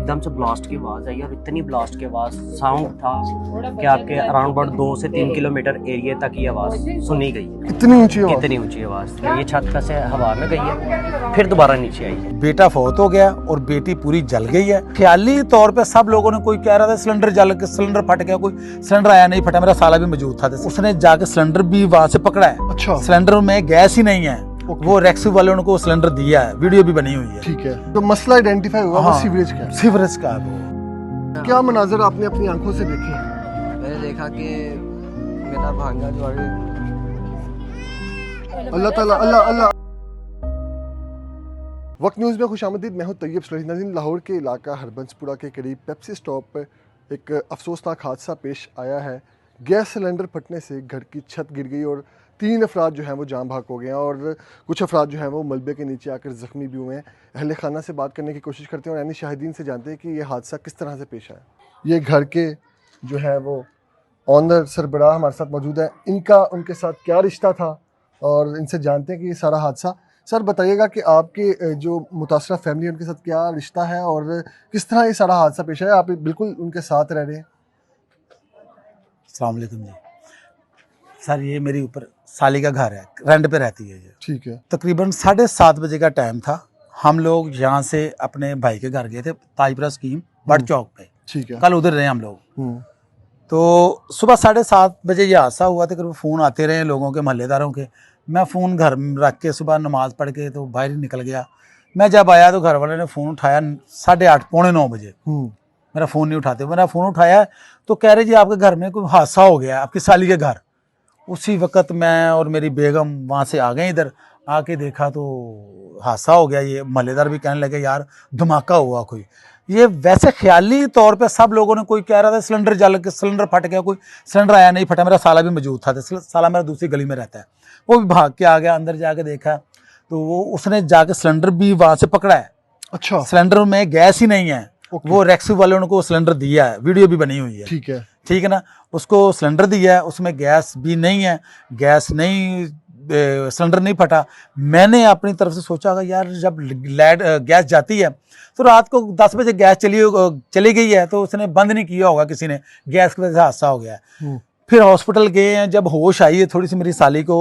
एकदम से ब्लास्ट की आवाज़ आई और इतनी ब्लास्ट की आवाज़ साउंड था कि आपके अराउंड अबाउट 2 से 3 किलोमीटर एरिया तक ये आवाज़ सुनी गई। इतनी ऊंची आवाज़? इतनी ऊंची आवाज़ थी। ये छत का से हवा में गई है, फिर दोबारा नीचे आई है। बेटा फौत हो गया और बेटी पूरी जल गई है। ख्याली तौर पे सब लोगों ने, कोई कह रहा था सिलेंडर जल के सिलेंडर फट गया, कोई सिलेंडर आया नहीं फटा, मेरा साला भी मौजूद था। उसने जाके सिलेंडर भी वहां से पकड़ा है। अच्छा। सिलेंडर में गैस ही नहीं है। वो रेक्स वाले उनको सिलेंडर दिया है, वीडियो भी बनी हुई है। ठीक है, तो मसला आइडेंटिफाई हुआ वो सीवरेज का है। सीवरेज का वो। क्या मनाजर आपने अपनी आंखों से देखे? मैंने देखा कि मेरा भांजा जो है अल्लाह ताला अल्लाह अल्लाह। वक्त न्यूज़ में खुशामदीद। मैं हूं तैयब सुलैही। नाज़रीन, लाहौर के इलाका हरबंसपुरा के करीब पेप्सी स्टॉप पर एक अफसोसनाक हादसा पेश आया है। गैस सिलेंडर फटने से घर की छत गिर गई और 3 अफराद जो हैं वो जान भाग हो गए हैं और कुछ अफराद जो हैं वो मलबे के नीचे आकर ज़ख्मी भी हुए हैं। अहले खाना से बात करने की कोशिश करते हैं और यानी शाहिदीन से जानते हैं कि ये हादसा किस तरह से पेश आया। ये घर के जो है वो ऑनर सरबराह हमारे साथ मौजूद है। इनका उनके साथ क्या रिश्ता था और इनसे जानते हैं कि ये सारा हादसा। सर बताइएगा कि आपके जो मुतासरा फैमिली है उनके साथ क्या रिश्ता है और किस तरह ये सारा हादसा पेश आया। आप बिल्कुल उनके साथ रह रहे हैं। अस्सलाम वालेकुम जी। सर ये मेरी ऊपर साली का घर है, रेंट पे रहती है ये। ठीक है। तकरीबन 7:30 बजे का टाइम था। हम लोग यहाँ से अपने भाई के घर गए थे, ताजपुरा स्कीम बट चौक पे। ठीक है। कल उधर रहे हम लोग। तो सुबह 7:30 बजे ये हादसा हुआ था। फ़ोन आते रहे लोगों के, मोहल्लेदारों के। मैं फ़ोन घर में रख के सुबह नमाज़ पढ़ के तो बाहर ही निकल गया। मैं जब आया तो घर वाले ने फ़ोन उठाया 8:30 पौने 9 बजे। मेरा फ़ोन नहीं उठाते। मेरा फ़ोन उठाया तो कह रहे जी आपके घर में कोई हादसा हो गया, आपकी साली के घर। उसी वक्त मैं और मेरी बेगम वहाँ से आ गए। इधर आके देखा तो हादसा हो गया। ये मोहल्लेदार भी कहने लगे यार धमाका हुआ कोई। ये वैसे ख्याली तौर पे सब लोगों ने, कोई कह रहा था सिलेंडर जल के सिलेंडर फट गया, कोई सिलेंडर आया नहीं फटा, मेरा साला भी मौजूद था। साला मेरा दूसरी गली में रहता है, वो भी भाग के आ गया। अंदर जाके देखा तो वो उसने जाके सिलेंडर भी वहाँ से पकड़ा है। अच्छा। सिलेंडर में गैस ही नहीं है। वो रेक्स वाले उनको सिलेंडर दिया है, वीडियो भी बनी हुई है। ठीक है। ठीक है ना। उसको सिलेंडर दिया है, उसमें गैस भी नहीं है, गैस नहीं, सिलेंडर नहीं फटा। मैंने अपनी तरफ से सोचा यार जब गैस जाती है तो रात को 10 बजे गैस चली गई है तो उसने बंद नहीं किया होगा किसी ने, गैस की वजह से हादसा हो गया है। फिर हॉस्पिटल गए हैं, जब होश आई है थोड़ी सी मेरी साली को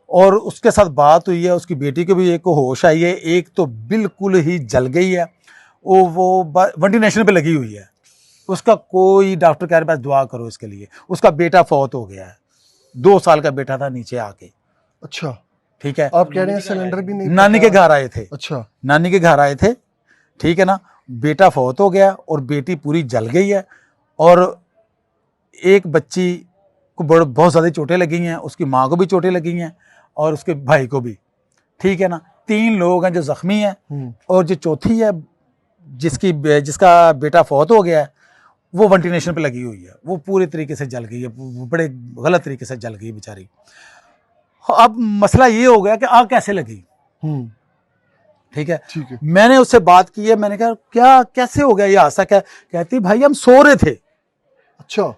और उसके साथ बात हुई है, उसकी बेटी को भी एक को होश आई है, एक तो बिल्कुल ही जल गई है। वो वेंटिलेशन पे लगी हुई है। उसका कोई डॉक्टर कह रहे बस दुआ करो इसके लिए। उसका बेटा फौत हो गया है, 2 साल का बेटा था नीचे आके। अच्छा। ठीक है। आप कह रहे हैं सिलेंडर भी नहीं? नानी के घर आए थे। अच्छा। नानी के घर आए थे। ठीक है ना। बेटा फौत हो गया और बेटी पूरी जल गई है और एक बच्ची को बहुत ज़्यादा चोटें लगी हैं, उसकी माँ को भी चोटें लगी हैं और उसके भाई को भी। ठीक है ना। 3 लोग हैं जो ज़ख्मी हैं और जो चौथी है जिसका बेटा फौत हो गया है वो वेंटिलेशन पे लगी हुई है। वो पूरे तरीके से जल गई है, बड़े गलत तरीके से जल गई बेचारी। अब मसला ये हो गया कि आग कैसे लगी। ठीक है। ठीक है। मैंने उससे बात की है, मैंने कहा क्या कैसे हो गया ये हादसा। क्या कहती भाई हम सो रहे थे। अच्छा।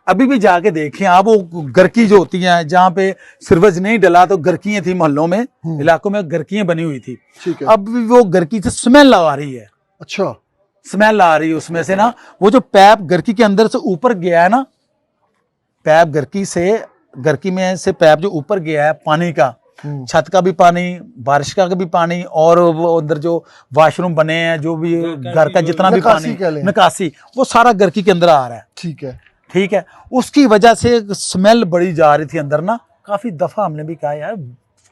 अभी भी जाके देखें आप, वो गर्की जो होती हैं जहाँ पे सिरवज नहीं डला तो गर्कियां थी मोहल्लों में, इलाकों में गर्कियां बनी हुई थी। ठीक है। अब वो गर्की से स्मेल आ रही है। अच्छा। स्मेल आ रही है उसमें से ना। वो जो पैप गर्की के अंदर से ऊपर गया है ना, पैप गर्की में से पैप जो ऊपर गया है पानी का, छत का भी पानी, बारिश का भी पानी और वो अंदर जो वॉशरूम बने हैं, जो भी घर का जितना भी पानी निकासी, वो सारा गर्की के अंदर आ रहा है। ठीक है। ठीक है। उसकी वजह से स्मेल बड़ी जा रही थी अंदर ना। काफी दफा हमने भी कहा यार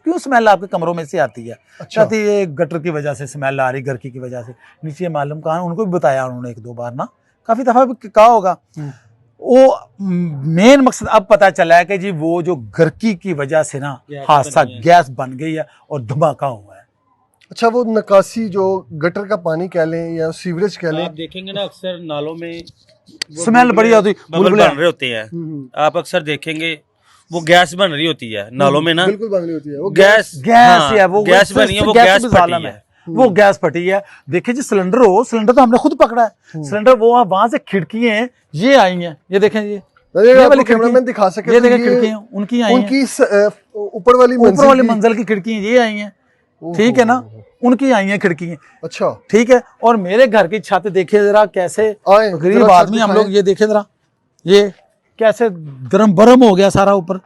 क्यों स्मेल आपके कमरों में से आती है। अच्छा। ये गटर की वजह से स्मेल आ रही, गर्की की वजह से। नीचे मालूम कहा, उनको भी बताया उन्होंने 1-2 बार ना, काफी दफा भी कहा होगा। वो मेन मकसद अब पता चला है कि जी वो जो गर्की की वजह से ना हादसा, गैस बन गई है और धमाका हुआ है। अच्छा। वो निकासी जो गटर का पानी कह लें या सीवरेज कह लें, आप देखेंगे ना अक्सर नालों में स्मेल बड़ी आती है, बबल बन रहे होते हैं। आप अक्सर देखेंगे वो गैस बन रही होती है नालों में ना, बिल्कुल बन रही होती है वो गैस है। वो गैस बनी है, वो गैस फटी है। वो गैस फटी है। देखिए जी सिलेंडर तो हमने खुद पकड़ा है। सिलेंडर वो वहां से खिड़कियां ये आई हैं, ये देखें ये वाली कैमरामैन दिखा सके ये देखें खिड़कियां उनकी आई हैं, उनकी ऊपर वाली मंजिल की खिड़कियां ये आई हैं। ठीक है ना। उनकी आई हैं खिड़की। अच्छा ठीक है, और मेरे घर की छत देखिए जरा कैसे, आए, गरीब जरा छत आदमी हम लोग, दिखाएं। ये देखे जरा, ये कैसे गरम बरम हो गया सारा ऊपर।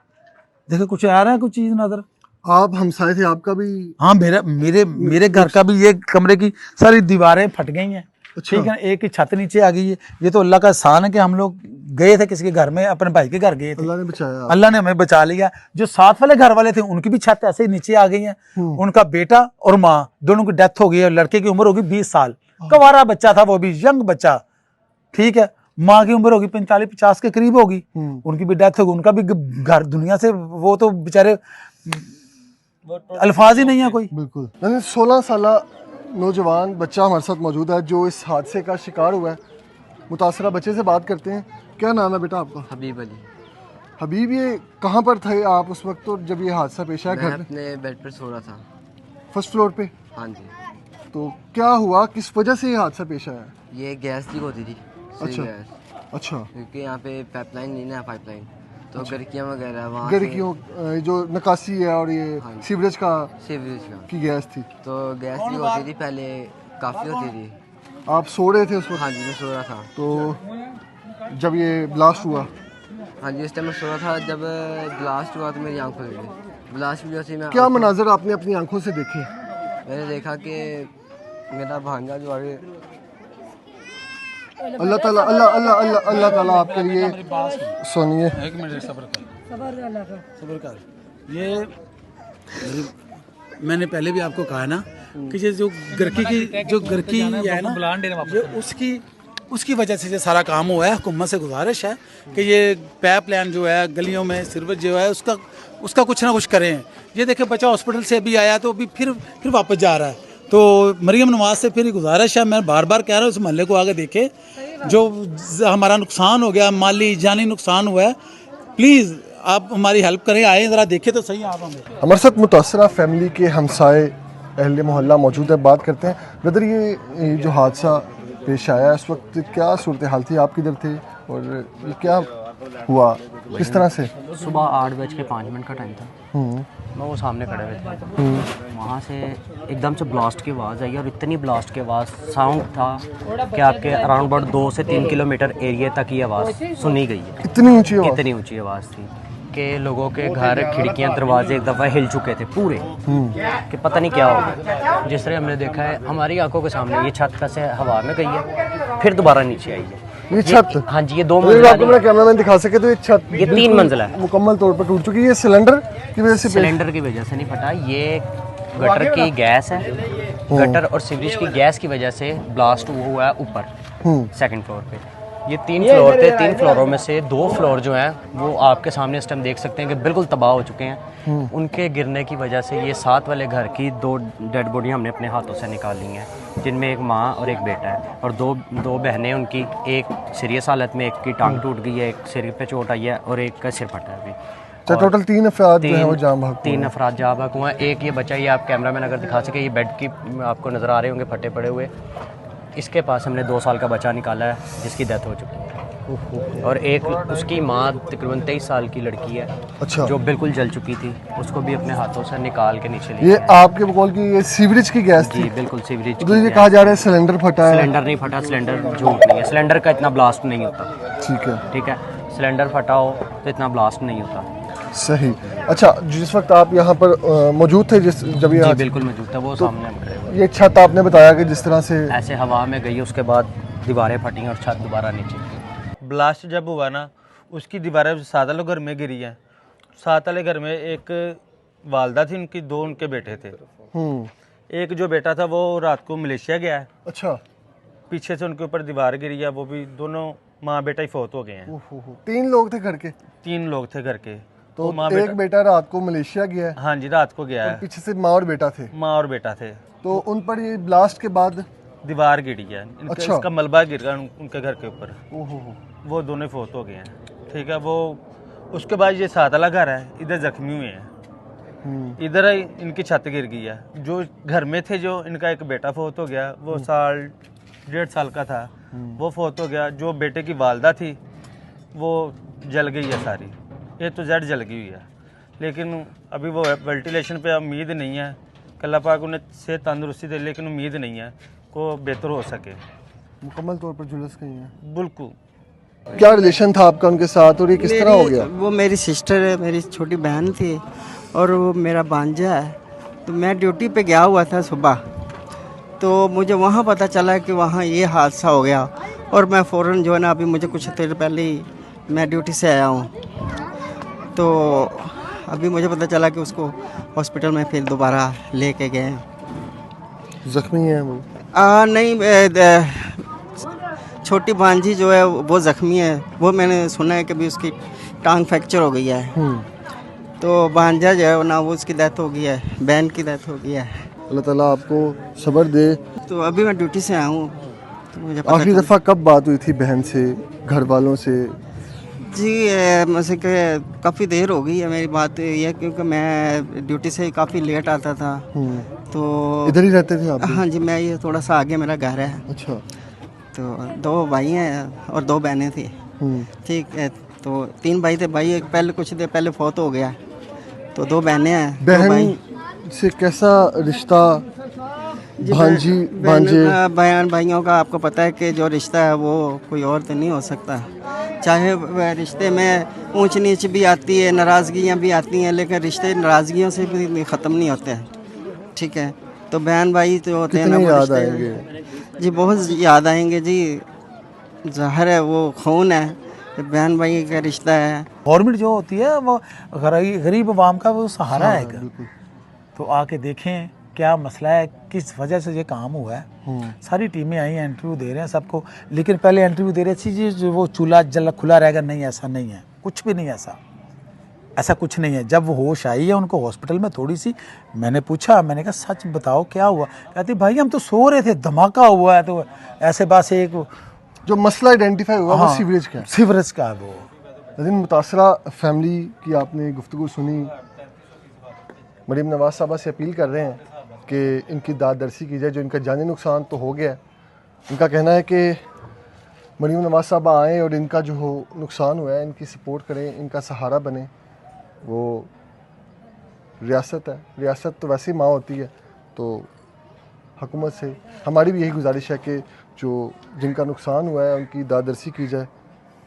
देखो कुछ आ रहा है, कुछ चीज नजर। आप हमसाए थे, आपका भी? हाँ, मेरे घर का भी, ये कमरे की सारी दीवारें फट गई हैं। अच्छा। ठीक है, एक ही छत नीचे आ गई है। ये तो अल्लाह का एहसान है कि हम लोग गए थे किसी के घर में, अपने भाई के घर गए थे, अल्लाह ने बचाया। अल्लाह ने हमें बचा लिया। जो साथ वाले घर वाले थे उनकी भी छत ऐसे ही नीचे आ गई है। उनका बेटा और माँ दोनों की डेथ हो गई है। लड़के की उम्र होगी 20 साल, कवारा बच्चा था, वो भी यंग बच्चा। ठीक है, माँ की उम्र होगी 45-50 के करीब होगी, उनकी भी डेथ होगी। उनका भी घर दुनिया से, वो तो बेचारे अल्फाज ही नहीं है कोई। बिल्कुल। यानी 16 साल नौजवान बच्चा हमारे साथ मौजूद है जो इस हादसे का शिकार हुआ है। मुतासरा बच्चे से बात करते हैं। क्या नाम है बेटा आपका? हबीब अली। हबीब, ये कहाँ पर थे आप उस वक्त और जब ये हादसा पेश आया? मैं घर में, अपने बेड पर सो रहा था। फर्स्ट फ्लोर पे? हाँ जी। तो क्या हुआ, किस वजह से ये हादसा पेश आया? ये गैस लीक होती थी। अच्छा। गैस, अच्छा। क्योंकि यहाँ पे पाइपलाइन नहीं ना, पाइपलाइन तो गड़कियाँ वगैरह वहाँ गड़कियों जो नकासी है और ये हाँ जी। सीवरेज का सीवरेज का, की गैस थी। तो गैस लीक होती थी पहले, काफ़ी होती थी। आप सो रहे थे उस वक्त? हाँ जी, मैं सो रहा था। तो जब ये ब्लास्ट हुआ? हाँ जी, उस टाइम मैं सो रहा था। जब ब्लास्ट हुआ तो मेरी आँख खुल गई। ब्लास्ट की वजह से मैं क्या मनाजर आपने अपनी आंखों से देखे? मैंने देखा कि मेरा भांजा जो है, अल्लाह ताला अल्लाह ताला आपके लिए सुनिए। एक मिनट सब्र कर। ये मैंने पहले भी आपको कहा ना कि ये जो गर्की है ना, ये उसकी वजह से ये सारा काम हुआ है। हुकूमत से गुजारिश है कि ये पाइप लाइन जो है गलियों में सीवरेज जो है उसका कुछ ना कुछ करें। ये देखे बच्चा हॉस्पिटल से अभी आया तो अभी फिर वापस जा रहा है। तो मरियम नवाज से फिर गुजारिश है, मैं बार बार कह रहा हूँ, इस महल्ले को आगे देखे। जो हमारा नुकसान हो गया, माली जानी नुकसान हुआ है, प्लीज़ आप हमारी हेल्प करें, आए ज़रा देखें तो सही आप हमें। हमारे साथ मुतासरा फैमिली के हमसाए अहले मोहल्ला मौजूद है, बात करते हैं। ब्रदर, ये जो हादसा पेश आया इस वक्त क्या सूरत हाल थी? आप किधर थे और ये क्या हुआ, किस तरह से? सुबह 8:05 का टाइम था। मैं वो सामने खड़े हुए थे, वहाँ से एकदम से ब्लास्ट की आवाज़ आई और इतनी ब्लास्ट की आवाज़, साउंड था कि आपके अराउंड अबाउट 2 से 3 किलोमीटर एरिया तक ये आवाज़ सुनी गई है। इतनी ऊंची आवाज़? इतनी ऊंची आवाज़ थी कि लोगों के घर, खिड़कियां, दरवाजे एक दफ़ा हिल चुके थे पूरे, कि पता नहीं क्या हो गया। जिस तरह हमने देखा है हमारी आंखों के सामने, ये छत कैसे हवा में गई है, फिर दोबारा नीचे आई है। ये छत? हाँ जी, ये 2 अगर आपको मेरा मंजिला, कैमरामैन दिखा सके तो ये छत ये 3 मंजिला है। मुकम्मल तौर पर टूट चुकी है। ये सिलेंडर की वजह से सिलेंडर की वजह से नहीं फटा, ये गटर की गैस है। गटर और सीवरेज की गैस की वजह से ब्लास्ट हुआ है ऊपर सेकंड फ्लोर पे। ये 3 फ्लोर थे, 3 फ्लोरों में से 2 फ्लोर जो हैं वो आपके सामने इस टाइम देख सकते हैं कि बिल्कुल तबाह हो चुके हैं। उनके गिरने की वजह से ये साथ वाले घर की 2 डेड बॉडियाँ हमने अपने हाथों से निकाल ली हैं, जिनमें एक माँ और एक बेटा है, और दो बहनें उनकी, एक सीरियस हालत में, एक की टांग टूट गई है, एक सिर पे चोट आई है और एक का सिर फटा है अभी। तो टोटल 3 अफराद जो हैं वो जाम भाग 3 अफराद जाँ भाग हुए हैं। एक ये बच्चा, ये आप कैमरामैन अगर दिखा सके, ये बेड की आपको नज़र आ रहे होंगे फटे पड़े हुए, इसके पास हमने 2 साल का बच्चा निकाला है जिसकी डेथ हो चुकी है। और एक उसकी माँ तकरीबन 23 साल की लड़की है। अच्छा। जो बिल्कुल जल चुकी थी, उसको भी अपने हाथों से निकाल के नीचे ये आपके बकौल की ये सीवरेज की गैस थी? जी बिल्कुल सीवरेज तो ये कहा जा रहा है सिलेंडर फटा है? सिलेंडर नहीं फटा, सिलेंडर झूठ नहीं है, सिलेंडर का इतना ब्लास्ट नहीं होता। ठीक है। सिलेंडर फटा हो तो इतना ब्लास्ट नहीं होता। सही। अच्छा, जिस वक्त आप यहाँ पर मौजूद थे जब ये जी बिल्कुल मौजूद था, वो सामने हम खड़े हुए। ये छत आपने बताया कि जिस तरह से ऐसे हवा में गई, उसके बाद दीवारें फटी और छत दोबारा नीचे गिरी। ब्लास्ट जब हुआ ना, उसकी दीवारें सात वाले घर में गिरी हैं। सात वाले घर में एक वालदा थी, उनकी 2 उनके बेटे थे। एक जो बेटा था वो रात को मलेशिया गया है। अच्छा। पीछे से उनके ऊपर दीवार गिरी है, वो भी दोनों माँ बेटा ही फौत हो गए हैं। 3 लोग थे घर के? 3 लोग थे घर के। तो एक बेटा रात को मलेशिया गया है? हाँ जी, रात को गया है। पीछे से माँ और बेटा थे? माँ और बेटा थे। तो उन पर ये ब्लास्ट के बाद दीवार गिरी है, अच्छा। इसका मलबा गिर गया उनके घर के ऊपर। वो दोनों फौत हो गए हैं। ठीक है, वो उसके बाद ये सात वाला घर है, इधर जख्मी हुए हैं। इधर इनकी छत गिर गई है। जो घर में थे, जो इनका एक बेटा फौत हो गया, वो 1.5 साल का था, वो फौत हो गया। जो बेटे की वालदा थी वो जल गई है सारी, A to Z जल गई हुई है। लेकिन अभी वो वेंटिलेशन पे उम्मीद नहीं है अल्लाह पाक उन्हें सेहत तंदुरुस्ती दे, लेकिन उम्मीद नहीं है को बेहतर हो सके। मुकम्मल तौर पर झुलस गई हैं। बिल्कुल। क्या रिलेशन था आपका उनके साथ और ये किस तरह हो गया? वो मेरी सिस्टर है, मेरी छोटी बहन थी और वो मेरा भांजा है। तो मैं ड्यूटी पे गया हुआ था सुबह, तो मुझे वहाँ पता चला कि वहाँ ये हादसा हो गया और मैं फ़ौरन जो है ना, अभी मुझे कुछ देर पहले ही मैं ड्यूटी से आया हूँ, तो अभी मुझे पता चला कि उसको हॉस्पिटल में फिर दोबारा लेके गए। जख्मी हैं वो? नहीं, छोटी भांजी जो है वो ज़ख्मी है। वो मैंने सुना है कि भी उसकी टांग फ्रैक्चर हो गई है। तो भांजा जो है ना, वो उसकी डेथ हो गई है, बहन की डेथ हो गई है। अल्लाह ताला आपको सब्र दे। तो अभी मैं ड्यूटी से आया हूँ, तो मुझे पता आखिरी दफ़ा कब बात हुई थी बहन से, घर वालों से? जी मुझे कि काफ़ी देर हो गई है मेरी बात ये, क्योंकि मैं ड्यूटी से काफ़ी लेट आता था। तो इधर ही रहते थे आप भी? हाँ जी, मैं ये थोड़ा सा आगे मेरा घर है। अच्छा। तो 2 भाई हैं और 2 बहनें थी। ठीक है, तो 3 भाई थे। भाई एक पहले कुछ देर पहले फौत हो गया, तो 2 बहनें हैं। 2 बहन भाई से कैसा रिश्ता? भांजी भांजे? बहन भाइयों का आपको पता है कि जो रिश्ता है वो कोई और तो नहीं हो सकता। चाहे वह रिश्ते में ऊंच नीच भी आती है, नाराज़गियाँ भी आती हैं, लेकिन रिश्ते नाराज़गियों से भी ख़त्म नहीं होते हैं। ठीक है, तो बहन भाई तो होते हैं ना, कितने वो याद रिश्ते आएंगे? जी बहुत याद आएंगे जी। ज़ाहिर है वो खून है, बहन भाई का रिश्ता है। गवर्नमेंट जो होती है वो गरीब आवाम का वो सहारा है। तो आके देखें क्या मसला है, किस वजह से ये काम हुआ है। सारी टीमें आई हैं, इंटरव्यू दे रहे हैं सबको, लेकिन पहले इंटरव्यू दे रहे थे जी जो वो चूल्हा जल खुला रहेगा, नहीं ऐसा नहीं है, कुछ भी नहीं ऐसा कुछ नहीं है। जब वो होश आई है उनको हॉस्पिटल में, थोड़ी सी मैंने पूछा, मैंने कहा सच बताओ क्या हुआ? कहती भाई हम तो सो रहे थे, धमाका हुआ है। तो ऐसे बस एक जो मसला आइडेंटिफाई हुआ वो सीवरेज का है। सीवरेज का है वो। लेकिन मुतासरा फैमिली की आपने गुफ्तगू सुनी, मरीम नवाज साहबा से अपील कर रहे हैं कि इनकी दादरसी की जाए। जो इनका जानी नुकसान तो हो गया है, इनका कहना है कि मरीम नवाज साहबा आएँ और इनका जो हो नुकसान हुआ है इनकी सपोर्ट करें, इनका सहारा बने। वो रियासत है, रियासत तो वैसे ही माँ होती है, तो हुकूमत से हमारी भी यही गुजारिश है कि जो जिनका नुकसान हुआ है उनकी दादरसी की जाए,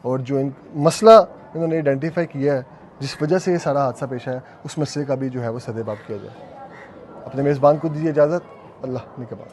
और जो इन मसला इन्होंने आइडेंटिफाई किया है जिस वजह से ये सारा हादसा पेश आया, उस मसले का भी जो है वो सदेबाब किया जाए। अपने मेज़बान को दीजिए इजाज़त। अल्लाह निगहबान।